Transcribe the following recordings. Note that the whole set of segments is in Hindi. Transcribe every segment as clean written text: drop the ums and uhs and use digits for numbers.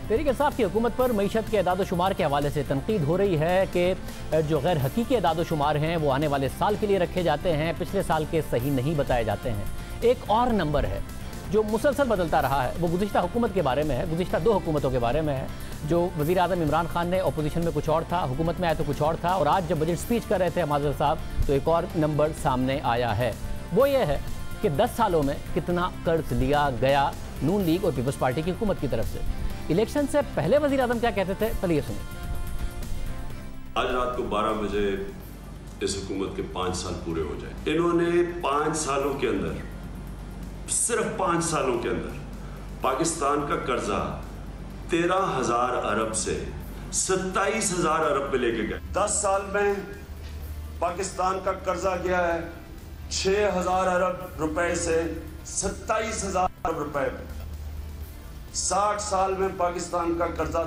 तहरीक इंसाफ की हुकूमत पर मईशत के एदाद-ओ-शुमार के हवाले से तनकीद हो रही है कि जो गैर हकीकी एदाद-ओ-शुमार हैं वो आने वाले साल के लिए रखे जाते हैं, पिछले साल के सही नहीं बताए जाते हैं। एक और नंबर है जो मुसलसल बदलता रहा है, वो गुज़िश्ता हुकूमत के बारे में है, गुज़िश्ता 2 हुकूमतों के बारे में है। जो वज़ीर आज़म इमरान खान ने अपोजिशन में कुछ और था, हुकूमत में आए तो कुछ और था, और आज जब बजट स्पीच कर रहे थे माज़र साहब तो एक और नंबर सामने आया है। वो ये है कि 10 सालों में कितना कर्ज लिया गया नून लीग और पीपल्स पार्टी की हुकूमत की तरफ से। इलेक्शन से पहले वज़ीर आज़म क्या कहते थे, पहले ये सुनिए। आज रात को 12 बजे इस हुकूमत के 5 साल पूरे हो जाए। इन्होंने 5 सालों के अंदर, सिर्फ 5 सालों के अंदर पाकिस्तान का कर्जा 13,000 अरब से 27,000 अरब पे लेके गए। 10 साल में पाकिस्तान का कर्जा गया है 6,000 अरब रुपए से 27,000 अरब रुपए। 60 साल में पाकिस्तान का कर्जा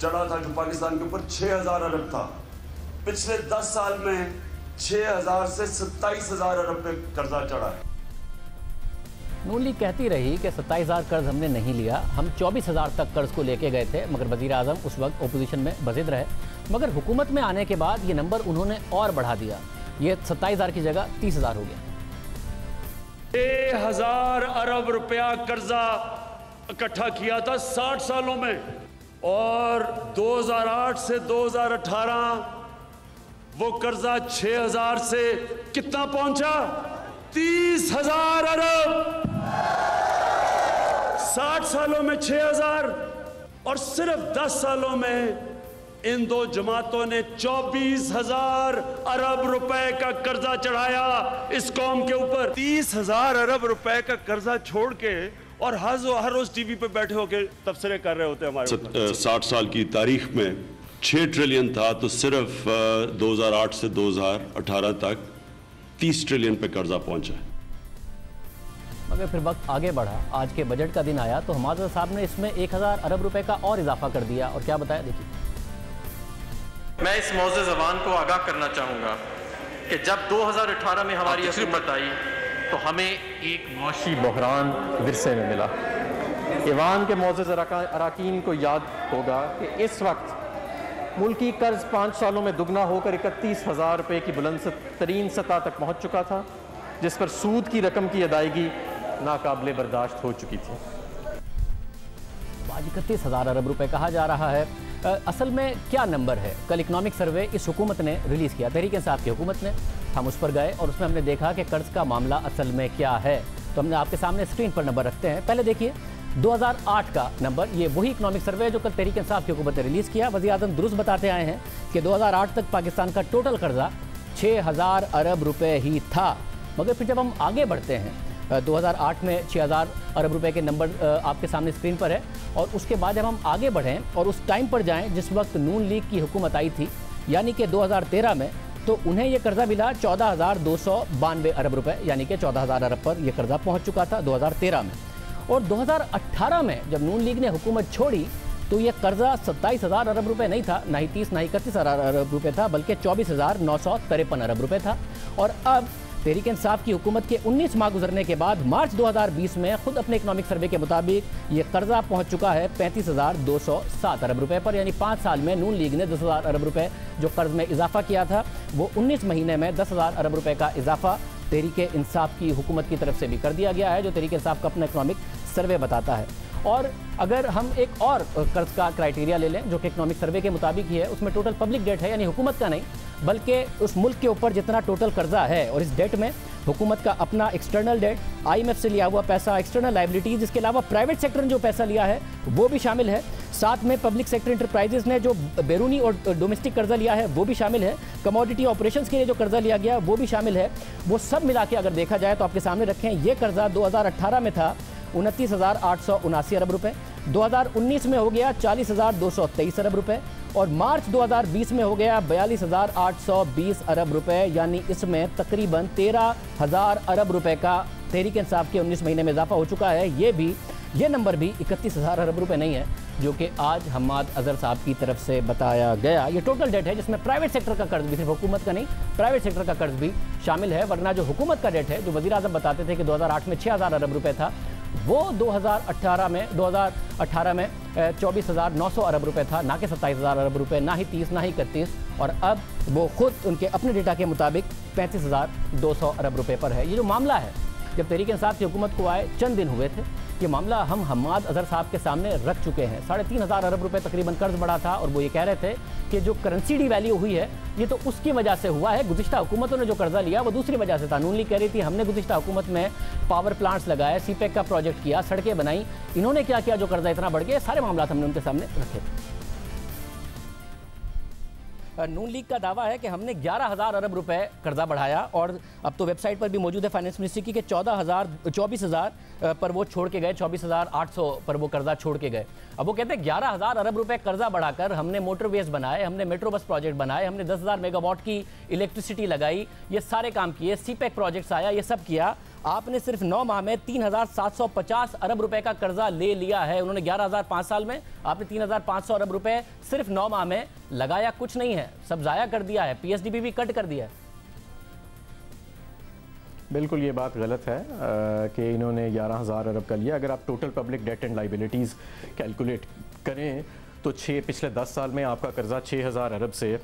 चढ़ा था जो पाकिस्तान के ऊपर 6,000 अरब था। पिछले 10 साल में 6,000 से 27,000 अरब पे कर्जा चढ़ा है। नून लीग कहती रही कि 27,000 कर्ज हमने नहीं लिया, हम 24,000 तक कर्ज को लेके गए थे, मगर वज़ीर आज़म उस वक्त ओपोजिशन में बज़िद रहे। मगर हुकूमत में आने के बाद ये नंबर उन्होंने और बढ़ा दिया, ये 27,000 की जगह 30,000 हो गया। 6,000 अरब रुपया कर्जा इकट्ठा किया था 60 सालों में, और 2008 से 2018 वो कर्जा 6,000 से कितना पहुंचा, 30,000 अरब। 60 सालों में 6,000, और सिर्फ 10 सालों में इन 2 जमातों ने 24,000 अरब रुपए का कर्जा चढ़ाया इस कौम के ऊपर। 30,000 अरब रुपए का कर्जा छोड़ के और हर रोज टीवी पे बैठे होके तबसरे कर रहे होते हमारे। 60 साल की तारीख में 6 ट्रिलियन था, तो सिर्फ 2008 से 2018 तक 30 ट्रिलियन पे कर्जा पहुंचा। मगर फिर वक्त आगे बढ़ा, आज के बजट का दिन आया तो हमारे साहब ने इसमें 1,000 अरब रुपए का और इजाफा कर दिया, और क्या बताया देखिए। मैं इस मौज़े ज़बान को आगाह करना चाहूँगा कि जब 2018 में हमारी हुकूमत आई तो हमें एक मुआशी बहरान विरसे में मिला। ईवान के मौज़े अराकीन को याद होगा कि इस वक्त मुल्की कर्ज 5 सालों में दुगना होकर 31,000 रुपये की बुलंद तरीन सतह तक पहुँच चुका था, जिस पर सूद की रकम की अदायगी नाकाबिले बर्दाश्त हो चुकी थी। आज 31,000 अरब रुपए कहा जा रहा है। असल में क्या नंबर है? कल इकनॉमिक सर्वे इस हुकूमत ने रिलीज़ किया, तहरीक इंसाफ की हुकूमत ने। हम उस पर गए और उसमें हमने देखा कि कर्ज का मामला असल में क्या है। तो हमने आपके सामने स्क्रीन पर नंबर रखते हैं। पहले देखिए 2008 का नंबर, ये वही इकनॉमिक सर्वे है जो कल तहरीक इंसाफ की हुकूमत ने रिलीज़ किया। वज़ीर आज़म दुरुस्त बताते आए हैं कि 2008 तक पाकिस्तान का टोटल कर्जा 6,000 अरब रुपये ही था। मगर फिर जब हम आगे बढ़ते हैं, 2008 में 6,000 अरब रुपए के नंबर आपके सामने स्क्रीन पर है, और उसके बाद जब हम आगे बढ़ें और उस टाइम पर जाएं जिस वक्त नून लीग की हुकूमत आई थी, यानी कि 2013 में, तो उन्हें यह कर्जा मिला 14,292 अरब रुपए, यानी कि 14,000 अरब पर यह कर्जा पहुंच चुका था 2013 में। और 2018 में जब नून लीग ने हुकूमत छोड़ी तो यह कर्जा 27,000 अरब रुपए नहीं था, ना ही 30 ना ही 31,000 अरब रुपए था, बल्कि 24,953 अरब रुपए था। और अब तहरीक इंसाफ की हुकूमत के 19 माह गुजरने के बाद मार्च 2020 में खुद अपने इकनॉमिक सर्वे के मुताबिक ये कर्जा पहुंच चुका है 35,207 अरब रुपए पर। यानी 5 साल में नून लीग ने 10,000 अरब रुपए जो कर्ज में इजाफा किया था, वो 19 महीने में 10,000 अरब रुपए का इजाफा तहरीक इंसाफ की हुकूमत की तरफ से भी कर दिया गया है, जो तहरीक इंसाफ का अपना इकनॉमिक सर्वे बताता है। और अगर हम एक और कर्ज का क्राइटेरिया ले लें जो कि इकनॉमिक सर्वे के मुताबिक ही है, उसमें टोटल पब्लिक डेट है, यानी हुकूमत का नहीं बल्कि उस मुल्क के ऊपर जितना टोटल कर्जा है, और इस डेट में हुकूमत का अपना एक्सटर्नल डेट, IMF से लिया हुआ पैसा, एक्सटर्नल लाइबिलिटीज़, इसके अलावा प्राइवेट सेक्टर ने जो पैसा लिया है वो भी शामिल है। साथ में पब्लिक सेक्टर इंटरप्राइजेज ने जो बैरूनी और डोमेस्टिक कर्जा लिया है वो भी शामिल है। कमोडिटी ऑपरेशंस के लिए जो कर्जा लिया गया वो भी शामिल है। वो सब मिला के अगर देखा जाए तो आपके सामने रखें, ये कर्जा 2018 में था 29,879 अरब रुपए, 2019 में हो गया 40,223 अरब रुपए, और मार्च 2020 में हो गया 42,820 अरब रुपए। यानी इसमें तकरीबन 13,000 अरब रुपए का तहरीक इंसाफ के 19 महीने में इजाफा हो चुका है। ये नंबर भी 31,000 अरब रुपए नहीं है जो कि आज हम्माद अजहर साहब की तरफ से बताया गया। ये टोटल डेट है जिसमें प्राइवेट सेक्टर का कर्ज भी, सिर्फ हुकूमत का नहीं, प्राइवेट सेक्टर का कर्ज भी शामिल है। वरना जो हुकूमत का डेट है, जो वज़ीर आज़म बताते थे कि 2008 में 6,000 अरब रुपए था, वो 2018 में 24,900 अरब रुपए था, ना कि 27,000 अरब रुपए, ना ही 30, ना ही 31, और अब वो खुद उनके अपने डेटा के मुताबिक 35,200 अरब रुपए पर है। ये जो मामला है, जब तहरीक इंसाफ की हुकूमत को आए चंद दिन हुए थे, ये मामला हम हम्माद अजहर साहब के सामने रख चुके हैं। 3,500 अरब रुपए तकरीबन कर्ज बढ़ा था, और वो ये कह रहे थे कि जो करेंसी डी वैल्यू हुई है ये तो उसकी वजह से हुआ है, गुज़िश्ता हुकूमतों ने जो कर्जा लिया वो दूसरी वजह से था। नून लीग कह रही थी हमने गुज़िश्ता हुकूमत में पावर प्लांट्स लगाए, सीपेक का प्रोजेक्ट किया, सड़कें बनाई, इन्होंने क्या किया जो कर्जा इतना बढ़ गया। सारे मामला हमने उनके सामने रखे थे। नून लीग का दावा है कि हमने 11,000 अरब रुपए कर्जा बढ़ाया, और अब तो वेबसाइट पर भी मौजूद है फाइनेंस मिनिस्ट्री की कि 24,000 पर वो छोड़ के गए, 24,800 पर वो कर्जा छोड़ के गए। अब वो कहते हैं 11,000 अरब रुपए कर्जा बढ़ाकर हमने मोटरवेज बनाए, हमने मेट्रो बस प्रोजेक्ट बनाए, हमने 10,000 मेगावाट की इलेक्ट्रिसिटी लगाई, ये सारे काम किए, सीपेक प्रोजेक्ट्स आया, ये सब किया। आपने सिर्फ 9 माह में 3,750 अरब रुपए का कर्जा ले लिया है। उन्होंने 11,000 5 साल में, आपने 3,500 अरब रुपए सिर्फ 9 माह में लगाया, कुछ नहीं है, सब जाया कर दिया है, पीएसडीपी भी कट कर दिया है। बिल्कुल ये बात गलत है कि इन्होंने 11,000 अरब का लिया। अगर आप total public debt and liabilities calculate करें तो पिछले 10 साल में आपका कर्जा 6,000 अरब से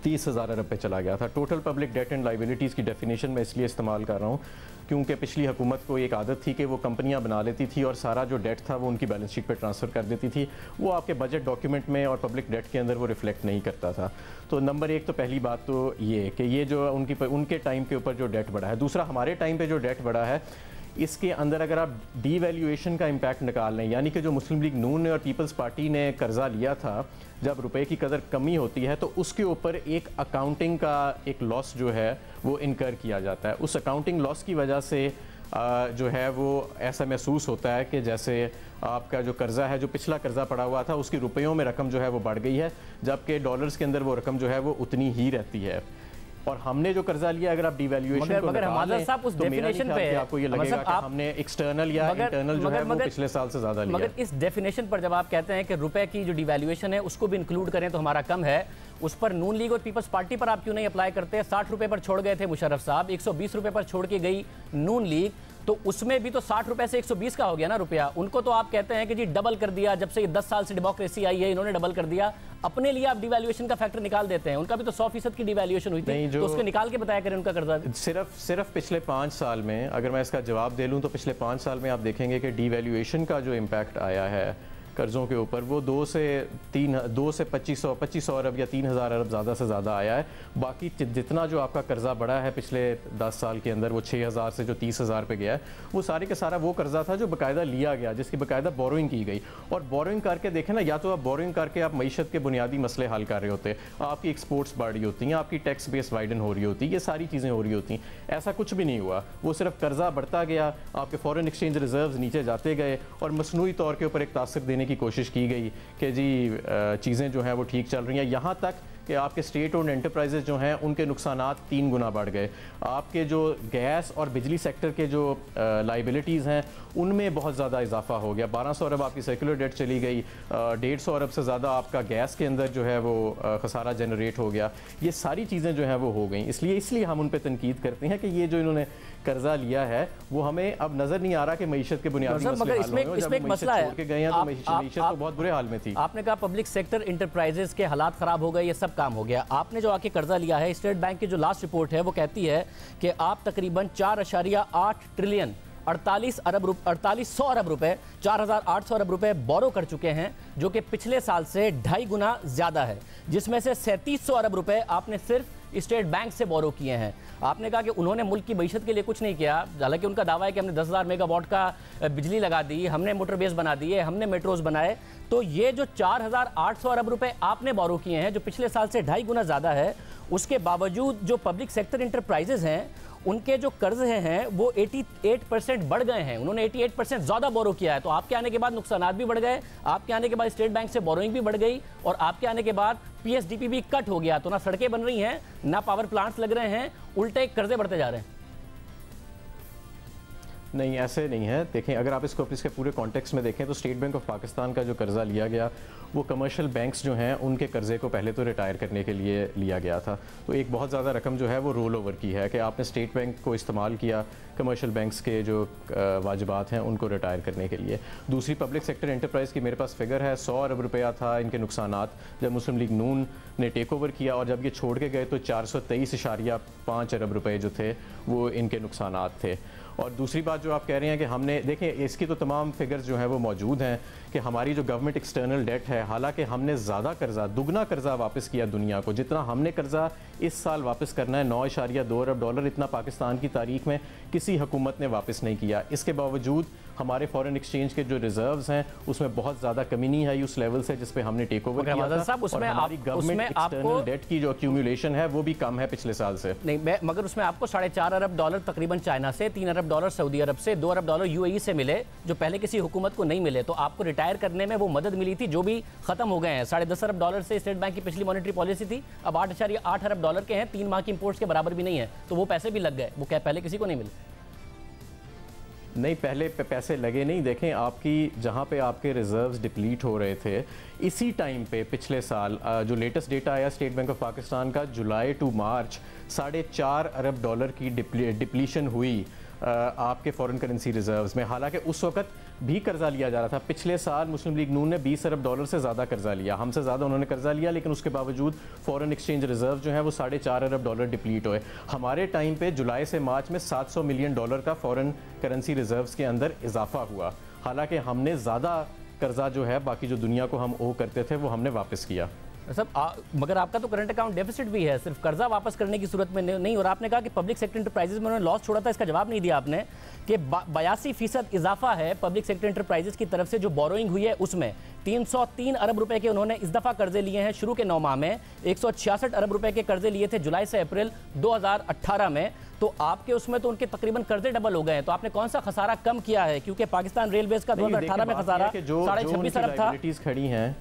30,000 अरब पे चला गया था। Total public debt and liabilities की डेफिनेशन मैं इसलिए इस्तेमाल कर रहा हूँ क्योंकि पिछली हुकूमत को एक आदत थी कि वो कंपनियां बना लेती थी और सारा जो डेट था वो उनकी बैलेंस शीट पे ट्रांसफ़र कर देती थी। वो आपके बजट डॉक्यूमेंट में और पब्लिक डेट के अंदर वो रिफ्लेक्ट नहीं करता था। तो नंबर एक तो पहली बात तो ये कि ये जो उनके टाइम के ऊपर जो डेट बढ़ा है। दूसरा, हमारे टाइम पे जो डेट बढ़ा है इसके अंदर अगर आप डीवैल्यूएशन का इम्पैक्ट निकाल लें, यानी कि जो मुस्लिम लीग नून ने और पीपल्स पार्टी ने कर्जा लिया था, जब रुपए की कदर कमी होती है तो उसके ऊपर एक अकाउंटिंग का एक लॉस जो है वो इनकर किया जाता है। उस अकाउंटिंग लॉस की वजह से जो है वो ऐसा महसूस होता है कि जैसे आपका जो कर्जा है, जो पिछला कर्जा पड़ा हुआ था, उसकी रुपयों में रकम जो है वो बढ़ गई है, जबकि डॉलर्स के अंदर वो रकम जो है वो उतनी ही रहती है। और हमने जो कर्जा लिया, अगर आप डिवैल्यूएशन को निकाल लें तो मेरा नहीं ख्याल कि आपको ये लगेगा कि हमने एक्सटर्नल या इंटरनल जो है वो पिछले साल से ज़्यादा लिया। मगर इस डेफिनेशन पर जब आप कहते हैं कि रुपए की जो डिवैल्यूएशन है उसको भी इंक्लूड करें तो हमारा कम है, उस पर नून लीग और पीपल्स पार्टी पर आप क्यों नहीं अप्लाई करते? 60 रुपए पर छोड़ गए थे मुशर्रफ साहब, 120 रुपए पर छोड़ के गई नून लीग, तो उसमें भी तो 60 रुपए से 120 का हो गया ना रुपया। उनको तो आप कहते हैं कि जी डबल कर दिया, जब से ये 10 साल से डेमोक्रेसी आई है इन्होंने डबल कर दिया। अपने लिए आप डिवैल्यूएशन का फैक्टर निकाल देते हैं, उनका भी तो 100% की डिवैल्यूएशन हुई थी, तो उसको निकाल के बताया करें उनका कर्जा। सिर्फ पिछले 5 साल में अगर मैं इसका जवाब दे लूँ तो पिछले 5 साल में आप देखेंगे कि डिवैल्यूएशन का जो इम्पैक्ट आया है कर्ज़ों के ऊपर वो 2 से 2500 अरब या 3,000 अरब ज़्यादा से ज़्यादा आया है। बाकी जितना जो आपका कर्जा बढ़ा है पिछले 10 साल के अंदर, वो 6,000 से जो 30,000 पे गया है, वो सारे के सारा वो कर्जा था जो बाकायदा लिया गया, जिसकी बाकायदा बोरोइंग की गई। और बोरोइंग करके देखें ना, या तो आप बोरोइंग करके आप मईशत के बुनियादी मसले हल कर रहे होते, आपकी एक्सपोर्ट्स बढ़ रही होती हैं, आपकी टैक्स बेस वाइडन हो रही होती, ये सारी चीज़ें हो रही होती। ऐसा कुछ भी नहीं हुआ, वो सिर्फ कर्जा बढ़ता गया, आपके फॉरेन एक्सचेंज रिजर्व्स नीचे जाते गए और मसनूई तौर के ऊपर एक तासर देने की कोशिश की गई कि जी चीज़ें जो हैं वो ठीक चल रही हैं। यहाँ तक कि आपके स्टेट ओन्ड एंटरप्राइजेज जो हैं उनके नुकसानात 3 गुना बढ़ गए। आपके जो गैस और बिजली सेक्टर के जो लाइबिलिटीज़ हैं उनमें बहुत ज़्यादा इजाफा हो गया। 1200 अरब आपकी सर्कुलर डेट चली गई, 150 अरब से ज़्यादा आपका गैस के अंदर जो है वो खसारा जनरेट हो गया। ये सारी चीज़ें जो हैं वो हो गई। इसलिए हम उन पर तनकीद करते हैं कि ये जो इन्होंने कर्जा लिया है वो हमें अब नजर नहीं आ रहा कि मईशत के बुनियादी मसले हल हों। जब इसमें एक मसला है के गए हैं तो मईशत तो बहुत बुरे हाल में थी। आपने कहा पब्लिक सेक्टर इंटरप्राइजेस के हालात खराब हो गए, ये सब काम हो गया। आपने जो आके कर्जा लिया है, स्टेट बैंक की जो लास्ट रिपोर्ट है वो कहती है कि आप तकरीबन 4.8 ट्रिलियन 4800 अरब रुपए 4,800 अरब रुपए बोरो कर चुके हैं, जो कि पिछले साल से 2.5 गुना ज्यादा है, जिसमें से 3700 अरब रुपए आपने सिर्फ स्टेट बैंक से बोरो किए हैं। आपने कहा कि उन्होंने मुल्क की मईशत के लिए कुछ नहीं किया, हालांकि उनका दावा है कि हमने 10,000 मेगावाट का बिजली लगा दी, हमने मोटरवेज बना दिए, हमने मेट्रोज बनाए। तो ये जो 4,800 अरब रुपए आपने बोरो किए हैं, जो पिछले साल से 2.5 गुना ज़्यादा है, उसके बावजूद जो पब्लिक सेक्टर इंटरप्राइजेज हैं उनके जो कर्ज हैं वो 88% बढ़ गए हैं। उन्होंने 88% ज़्यादा बोरो किया है। तो आपके आने के बाद नुकसानात भी बढ़ गए, आपके आने के बाद स्टेट बैंक से बोरोइंग भी बढ़ गई, और आपके आने के बाद पीएसडीपी भी कट हो गया। तो ना सड़कें बन रही हैं, ना पावर प्लांट्स लग रहे हैं, उल्टे कर्जे बढ़ते जा रहे हैं। नहीं, ऐसे नहीं है। देखें, अगर आप इसको इसके पूरे कॉन्टेक्स्ट में देखें तो स्टेट बैंक ऑफ पाकिस्तान का जो कर्ज़ा लिया गया वो कमर्शियल बैंक्स जो हैं उनके कर्ज़े को पहले तो रिटायर करने के लिए लिया गया था। तो एक बहुत ज़्यादा रकम जो है वो रोल ओवर की है कि आपने स्टेट बैंक को इस्तेमाल किया कमर्शियल बैंक्स के जो वाजिबात हैं उनको रिटायर करने के लिए। दूसरी, पब्लिक सेक्टर एंटरप्राइज़ की मेरे पास फिगर है, 100 अरब रुपया था इनके नुकसानात जब मुस्लिम लीग नून ने टेक ओवर किया, और जब ये छोड़ के गए तो 423.5 अरब रुपए जो थे वो इनके नुकसानात थे। और दूसरी बात जो आप कह रहे हैं कि हमने, देखें इसकी तो तमाम फिगर्स जो हैं वो मौजूद हैं कि हमारी जो गवर्नमेंट एक्सटर्नल डेट है, हालांकि हमने ज़्यादा कर्जा, दुगना कर्जा वापस किया दुनिया को। जितना हमने कर्जा इस साल वापस करना है 9.2 अरब डॉलर, इतना पाकिस्तान की तारीख में किसी हुकूमत ने वापस नहीं किया। इसके बावजूद हमारे फॉरेन एक्सचेंज के जो रिजर्व्स हैं उसमें बहुत ज़्यादा कमी नहीं आई उस लेवल से जिस पे हमने टेक ओवर किया था। और हमारी गवर्नमेंट एक्सटर्नल डेट की जो एक्यूमुलेशन है वो भी कम है पिछले साल से। नहीं, मगर उसमें आपको 4.5 अरब डॉलर तकरीबन चाइना से, 3 अरब डॉलर सऊदी अरब से, 2 अरब डॉलर यूएई से मिले जो पहले किसी हुकूमत को नहीं मिले। तो आपको रिटायर करने में वो मदद मिली थी जो भी खत्म हो गए हैं। 10.5 अरब डॉलर से स्टेट बैंक की पिछली मॉनेटरी पॉलिसी थी, अब 8.8 अरब डॉलर के हैं, 3 माह की इंपोर्ट्स के बराबर भी नहीं है। तो वो पैसे भी लग गए, वो क्या पहले किसी को नहीं मिले? नहीं, पहले पैसे लगे नहीं। देखें, आपकी जहाँ पे आपके रिजर्व्स डिप्लीट हो रहे थे इसी टाइम पे पिछले साल जो लेटेस्ट डेटा आया स्टेट बैंक ऑफ पाकिस्तान का, जुलाई टू मार्च 4.5 अरब डॉलर की डिप्लीशन हुई आपके फॉरेन करेंसी रिजर्व्स में। हालांकि उस वक्त भी कर्जा लिया जा रहा था। पिछले साल मुस्लिम लीग नून ने 20 अरब डॉलर से ज़्यादा कर्जा लिया, हमसे ज़्यादा उन्होंने कर्जा लिया, लेकिन उसके बावजूद फॉरेन एक्सचेंज रिजर्व जो है वो 4.5 अरब डॉलर डिप्लीट हुए। हमारे टाइम पे जुलाई से मार्च में 700 मिलियन डॉलर का फॉरेन करेंसी रिजर्व्स के अंदर इजाफा हुआ। हालांकि हमने ज़्यादा कर्जा जो है बाकी जो दुनिया को हम ओ करते थे वो हमने वापस किया। मगर आपका तो करंट अकाउंट डेफिसिट भी है, सिर्फ कर्जा वापस करने की सूरत में नहीं। और आपने कहा कि पब्लिक सेक्टर एंटरप्राइजेज में उन्होंने लॉस छोड़ा था, इसका जवाब नहीं दिया आपने कि 82% इजाफा है पब्लिक सेक्टर एंटरप्राइजेज की तरफ से जो बोरोइंग हुई है उसमें। 303 अरब रुपए के उन्होंने इस दफा कर्जे लिए हैं शुरू के 9 माह में, 166 अरब रुपए के कर्जे लिए थे जुलाई से अप्रैल 2018 में। तो आपके उसमें तो उनके तकरीबन कर्जे डबल हो गए हैं। तो आपने कौन सा खसारा कम किया है? क्योंकि पाकिस्तान रेलवेज का 2018 में खसारा 26.5 अरब था। खड़ी हैं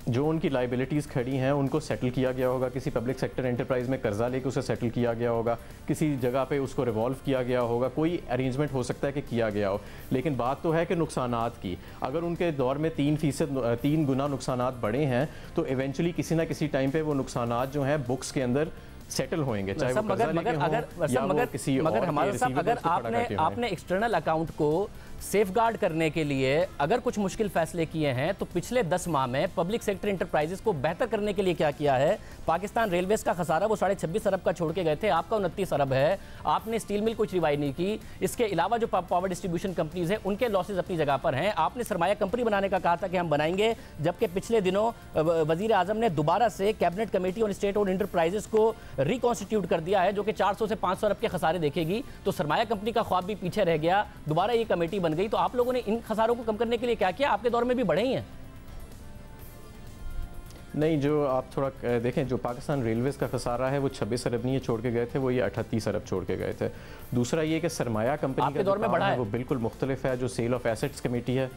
जो उनकी लाइबिलिटीज़ खड़ी हैं उनको सेटल किया गया होगा, किसी पब्लिक सेक्टर एंटरप्राइज में कर्जा लेके उसे सेटल किया गया होगा, किसी जगह पे उसको रिवॉल्व किया गया होगा, कोई अरेंजमेंट हो सकता है कि किया गया हो। लेकिन बात तो है कि नुकसानात की, अगर उनके दौर में 3 गुना नुकसानात बढ़े हैं तो इवेंचुअली किसी ना किसी टाइम पे वो नुकसानात जो हैं बुक्स के अंदर सेटल होंगे, चाहे वो कर्जा लेके हों या वो किसी और हमारे साहब, अगर आपने एक्सटर्नल अकाउंट को सेफगार्ड करने के लिए अगर कुछ मुश्किल फैसले किए हैं तो पिछले 10 माह में पब्लिक सेक्टर एंटरप्राइजेस को बेहतर करने के लिए क्या किया है? पाकिस्तान रेलवेज का खसारा वो 26.5 अरब का छोड़ के गए थे, आपका 29 अरब है। आपने स्टील मिल कुछ रिवाइव नहीं की। इसके अलावा जो पावर डिस्ट्रीब्यूशन कंपनीज हैं उनके लॉसेज अपनी जगह पर हैं। आपने सरमाया कंपनी बनाने का कहा था कि हम बनाएंगे, जबकि पिछले दिनों वजीर आजम ने दोबारा से कैबिनेट कमेटी और स्टेट ओन्ड एंटरप्राइजेस को रिकॉन्स्टिट्यूट कर दिया है जो कि 400 से 500 अरब के खसारे देखेगी। तो सरमाया कंपनी का ख्वाब भी पीछे रह गया, दोबारा ये कमेटी बन गई। तो आप लोगों ने इन खसारों को कम करने के लिए क्या किया? आपके दौर में भी बढ़े ही हैं। नहीं, जो आप थोड़ा देखें, जो पाकिस्तान रेलवेज का खसारा है वो 26 अरब नहीं छोड़ के गए थे, वो ये 38 अरब छोड़ के गए थे। दूसरा ये कि सरमाया कंपनी का दौर में बढ़ा है वो बिल्कुल मुख्तलिफ है। जो सेल ऑफ एसेट्स कमेटी है,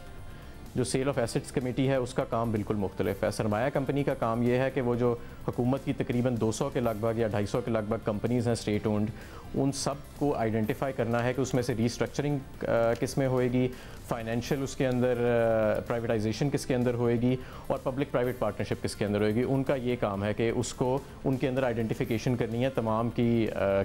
जो सेल ऑफ एसेट्स कमेटी है उसका काम बिल्कुल मुख्तलिफ है। सरमाया कंपनी का काम ये है कि वो जो हुकूमत की तकरीबन 200 के लगभग या 250 के लगभग कंपनीज़ हैं स्टेट ओन्ड, उन सब को आइडेंटिफाई करना है कि उसमें से रीस्ट्रक्चरिंग किस में होएगी, फाइनेंशियल उसके अंदर प्राइवेटाइजेशन किसके अंदर होएगी और पब्लिक प्राइवेट पार्टनरशिप किसके अंदर होएगी। उनका ये काम है कि उसको उनके अंदर आइडेंटिफिकेशन करनी है तमाम की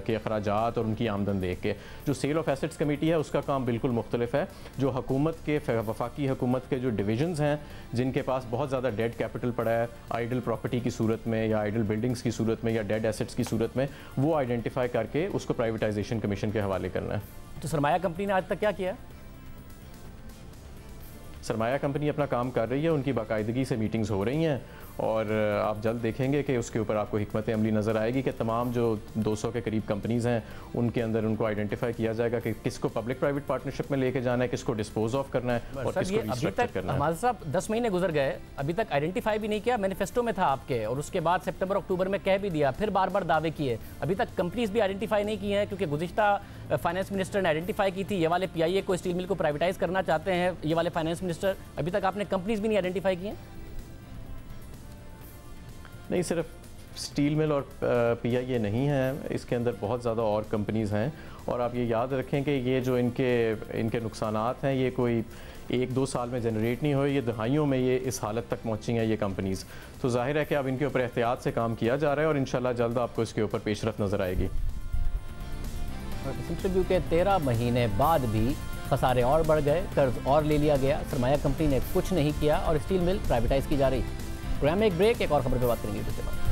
के अखराजात और उनकी आमदन देख के। जो सेल ऑफ एसेट्स कमेटी है उसका काम बिल्कुल मुख्तलिफ है। जो हुकूमत के वफाकी हुकूमत के जो डिविजन्स हैं जिनके पास बहुत ज़्यादा डेड कैपिटल पड़ा है आइडल प्रॉपर्टी की सूरत में या आइडल बिल्डिंग्स की सूरत में या डेड एसेट्स की सूरत में, वो आइडेंटिफाई करके उसको प्राइवेटाइजेशन कमीशन के हवाले करना है। तो सरमाया कंपनी ने आज तक क्या किया? सरमाया कंपनी अपना काम कर रही है, उनकी बाकायदगी से मीटिंग्स हो रही हैं और आप जल्द देखेंगे कि उसके ऊपर आपको हिकमत अमली नज़र आएगी कि तमाम जो 200 के करीब कंपनीज़ हैं उनके अंदर उनको आइडेंटिफाई किया जाएगा कि किसको पब्लिक प्राइवेट पार्टनरशिप में लेके जाना है, किसको डिस्पोज ऑफ करना है और किसको रिस्ट्रक्चर करना है। हमारे साहब 10 महीने गुजर गए, अभी तक आइडेंटिफाई भी नहीं किया। मैनिफेस्टो में था आपके और उसके बाद सितंबर अक्टूबर में कह भी दिया, फिर बार बार दावे किए, अभी तक कंपनीज भी आइडेंटिफाई नहीं की हैं। क्योंकि गुज़िश्ता फाइनेंस मिनिस्टर ने आइडेंटिफाई की थी, ये वाले PIA को स्टील मिल को प्राइवेटाइज करना चाहते हैं ये वाले फाइनेंस मिनिस्टर, अभी तक आपने कंपनीज भी नहीं आइडेंटिफाई की हैं। नहीं, सिर्फ स्टील मिल और PIA नहीं है, इसके अंदर बहुत ज़्यादा और कंपनीज़ हैं और आप ये याद रखें कि ये जो इनके नुकसानात हैं ये कोई 1-2 साल में जनरेट नहीं हुए, ये दहाइयों में ये इस हालत तक पहुंची हैं ये कंपनीज़। तो जाहिर है कि अब इनके ऊपर एहतियात से काम किया जा रहा है और इंशाल्लाह जल्द आपको इसके ऊपर पेशरफ नज़र आएगी। रिव्यू के 13 महीने बाद भी खसारे और बढ़ गए, कर्ज और ले लिया गया, सरमाया कंपनी ने कुछ नहीं किया और स्टील मिल प्राइवेटाइज की जा रही। प्रोग्राम में एक ब्रेक, एक और खबर पे बात करेंगे इसके बाद।